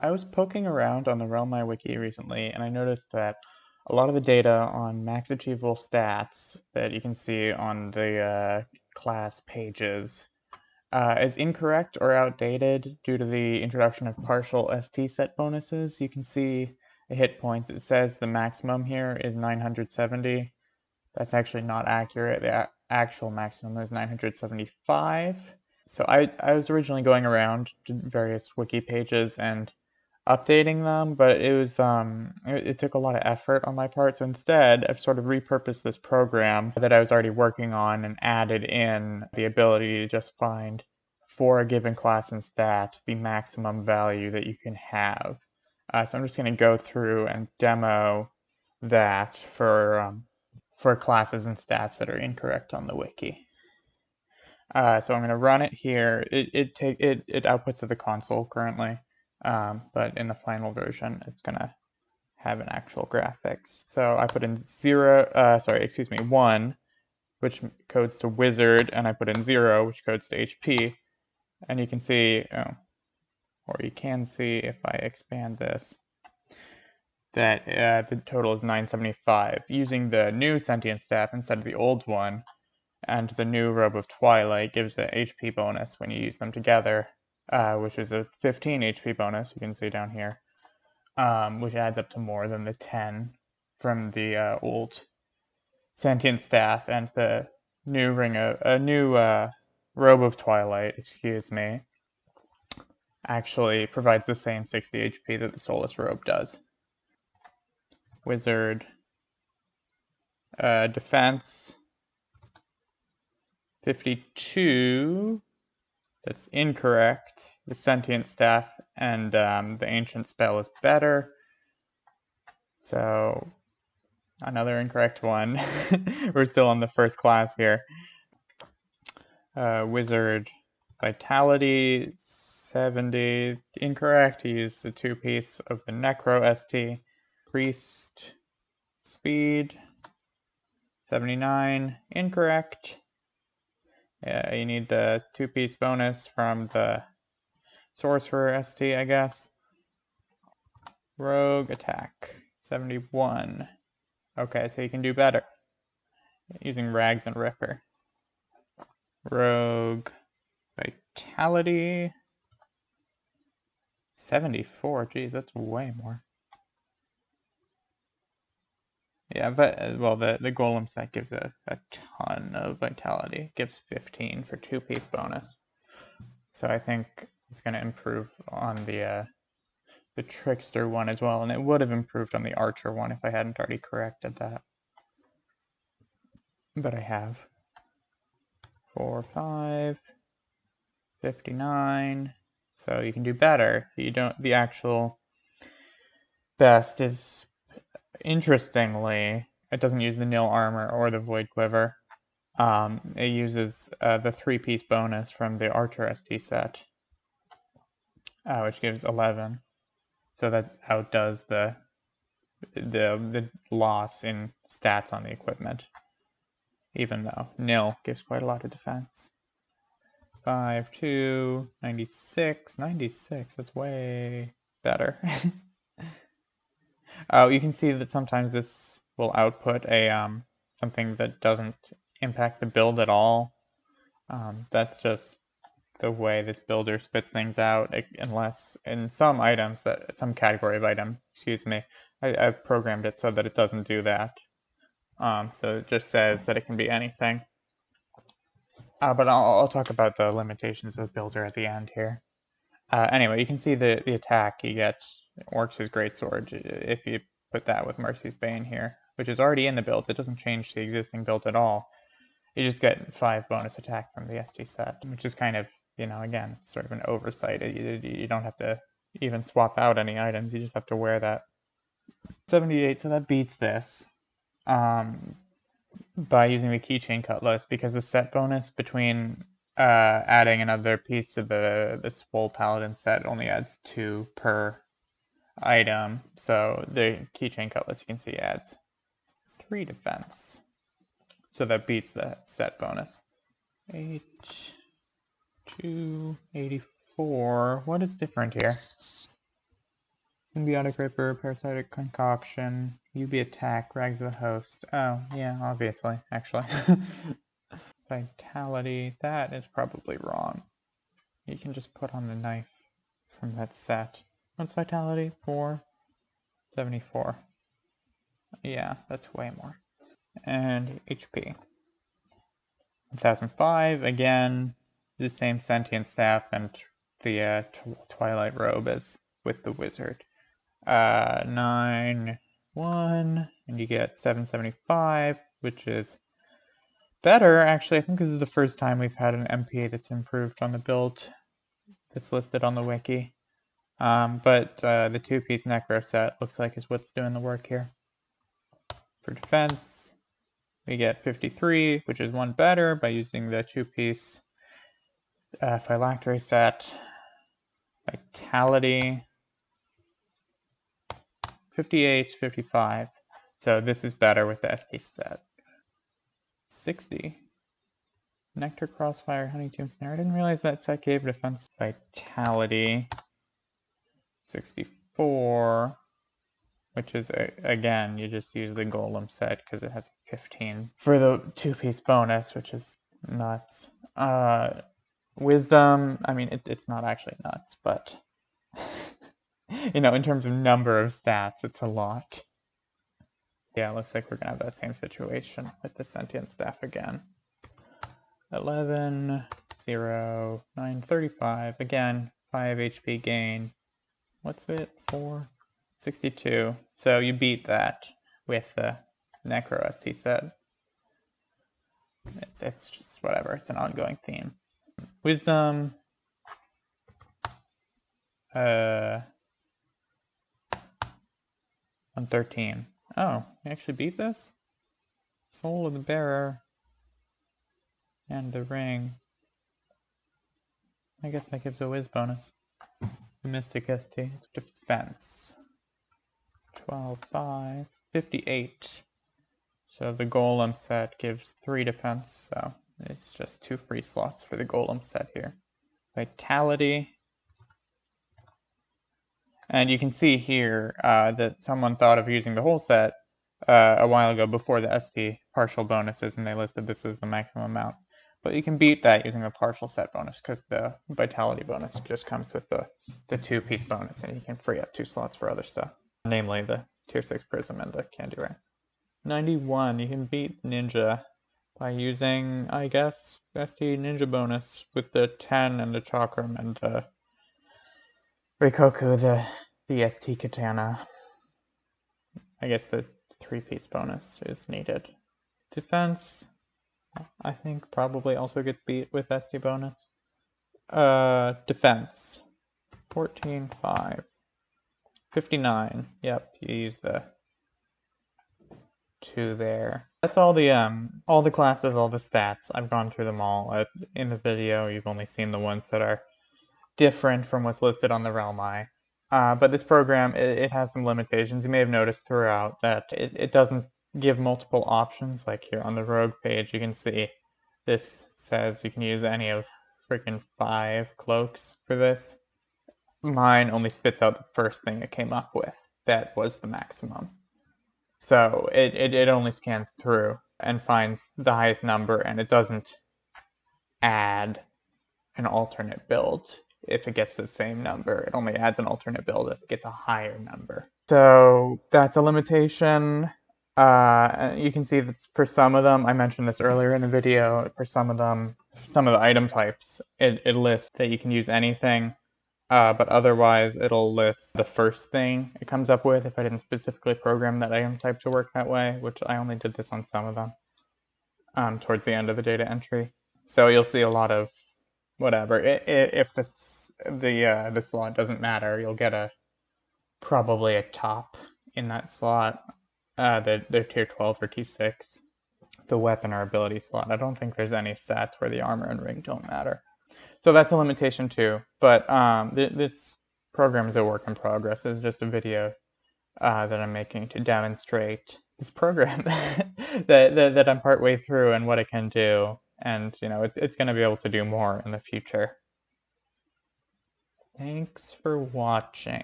I was poking around on the RotMG wiki recently, and I noticed that a lot of the data on max achievable stats that you can see on the class pages is incorrect or outdated due to the introduction of partial ST set bonuses. You can see the hit points. It says the maximum here is 970. That's actually not accurate. The actual maximum is 975. So I was originally going around to various wiki pages and updating them, but it took a lot of effort on my part. So instead, I've sort of repurposed this program that I was already working on and added in the ability to just find for a given class and stat the maximum value that you can have. So I'm just going to go through and demo that for classes and stats that are incorrect on the wiki. So I'm going to run it here. It outputs to the console currently, but in the final version, it's going to have an actual graphics. So I put in 1, which codes to wizard, and I put in 0, which codes to HP. And you can see, or you can see if I expand this, that the total is 975. Using the new sentient staff instead of the old one, and the new Robe of Twilight gives an HP bonus when you use them together, which is a 15 HP bonus, you can see down here, which adds up to more than the 10 from the old sentient staff, and the new Robe of Twilight, actually provides the same 60 HP that the Soulless Robe does. Wizard, defense, 52, that's incorrect. The sentient staff and the ancient spell is better. So another incorrect one. We're still on the first class here. Wizard, vitality, 70, incorrect. He used the 2-piece of the Necro ST. Priest, speed, 79, incorrect. Yeah, you need the 2-piece bonus from the Sorcerer ST, I guess. Rogue, attack, 71. Okay, so you can do better using Rags and Ripper. Rogue, vitality, 74. Geez, that's way more. Yeah, but, well, the Golem set gives a ton of vitality. It gives 15 for 2-piece bonus. So I think it's going to improve on the Trickster one as well, and it would have improved on the Archer one if I hadn't already corrected that. But I have. 4, 5, 59. So you can do better. The actual best is, interestingly, it doesn't use the nil armor or the void quiver. It uses the 3-piece bonus from the Archer ST set, which gives 11. So that outdoes the loss in stats on the equipment, even though nil gives quite a lot of defense. 5, 2, 96, 96, that's way better. You can see that sometimes this will output a something that doesn't impact the build at all. That's just the way this builder spits things out, unless in some items, some category of item, I've programmed it so that it doesn't do that. So it just says that it can be anything. But I'll talk about the limitations of the builder at the end here. Anyway, you can see the attack you get, Orcs' Greatsword, if you put that with Mercy's Bane here, which is already in the build. It doesn't change the existing build at all. You just get 5 bonus attack from the ST set, which is kind of, again, it's sort of an oversight. You don't have to even swap out any items. You just have to wear that. 78, so that beats this by using the Keychain Cutlass, because the set bonus between adding another piece to the Swole Paladin set only adds 2 per item. So the Keychain Cutlass, you can see, adds 3 defense. So that beats the set bonus. 8, 2, 84. What is different here? Symbiotic Ripper, Parasitic Concoction, UB Attack, Rags of the Host. Oh, yeah, obviously, actually. Vitality, that is probably wrong. You can just put on the knife from that set. What's Vitality? 474. Yeah, that's way more. And HP. 1005, again, the same sentient staff and the Twilight Robe as with the wizard. 9, 1, and you get 775, which is better. Actually, I think this is the first time we've had an MP that's improved on the build that's listed on the wiki. But the two-piece Necro set looks like is what's doing the work here. For defense, we get 53, which is one better by using the two-piece phylactery set. Vitality, 58, 55. So this is better with the ST set. 60. Nectar Crossfire, Honey Tomb Snare. I didn't realize that set gave defense. Vitality, 64. Which is, again, you just use the Golem set because it has 15 for the two-piece bonus, which is nuts. Wisdom, I mean, it's not actually nuts, but, you know, in terms of number of stats, it's a lot. Yeah, it looks like we're going to have that same situation with the Sentient Staff again. 11, 0, 9, 35. Again, 5 HP gain. What's it? 4? 62. So you beat that with the Necro ST set. It's just whatever. It's an ongoing theme. Wisdom. 113. Oh, you actually beat this? Soul of the Bearer. And the Ring. I guess that gives a Wiz bonus. The Mystic ST. It's defense. 12, 5, 58. So the Golem set gives 3 defense, so it's just 2 free slots for the Golem set here. Vitality. And you can see here that someone thought of using the whole set a while ago before the ST partial bonuses, and they listed this as the maximum amount. But you can beat that using the partial set bonus because the Vitality bonus just comes with the 2-piece bonus, and you can free up 2 slots for other stuff. Namely the Tier 6 Prism and the Candy Ring. 91, you can beat Ninja by using, I guess, ST Ninja bonus with the 10 and the Chakram and the Rikoku, the ST Katana. I guess the 3-piece bonus is needed. Defense, I think probably also gets beat with ST bonus. Defense, 14, 5. 59. Yep, you use the 2 there. That's all the classes, all the stats. I've gone through them all. In the video, you've only seen the ones that are different from what's listed on the Realm Eye. But this program, it has some limitations. You may have noticed throughout that it doesn't give multiple options. Like here on the Rogue page, you can see this says you can use any of freaking 5 cloaks for this. Mine only spits out the first thing it came up with. That was the maximum. So it only scans through and finds the highest number, and it doesn't add an alternate build if it gets the same number. It only adds an alternate build if it gets a higher number. So that's a limitation. You can see this for some of them. I mentioned this earlier in the video. For some of them, some of the item types, it lists that you can use anything. But otherwise, it'll list the first thing it comes up with if I didn't specifically program that item type to work that way, which I only did this on some of them towards the end of the data entry. So you'll see a lot of whatever. If the slot doesn't matter, you'll get probably a top in that slot. They're tier 12 or T6. The weapon or ability slot. I don't think there's any stats where the armor and ring don't matter. So that's a limitation too, but this program is a work in progress. It's just a video that I'm making to demonstrate this program that I'm partway through and what it can do, and you know it's going to be able to do more in the future. Thanks for watching.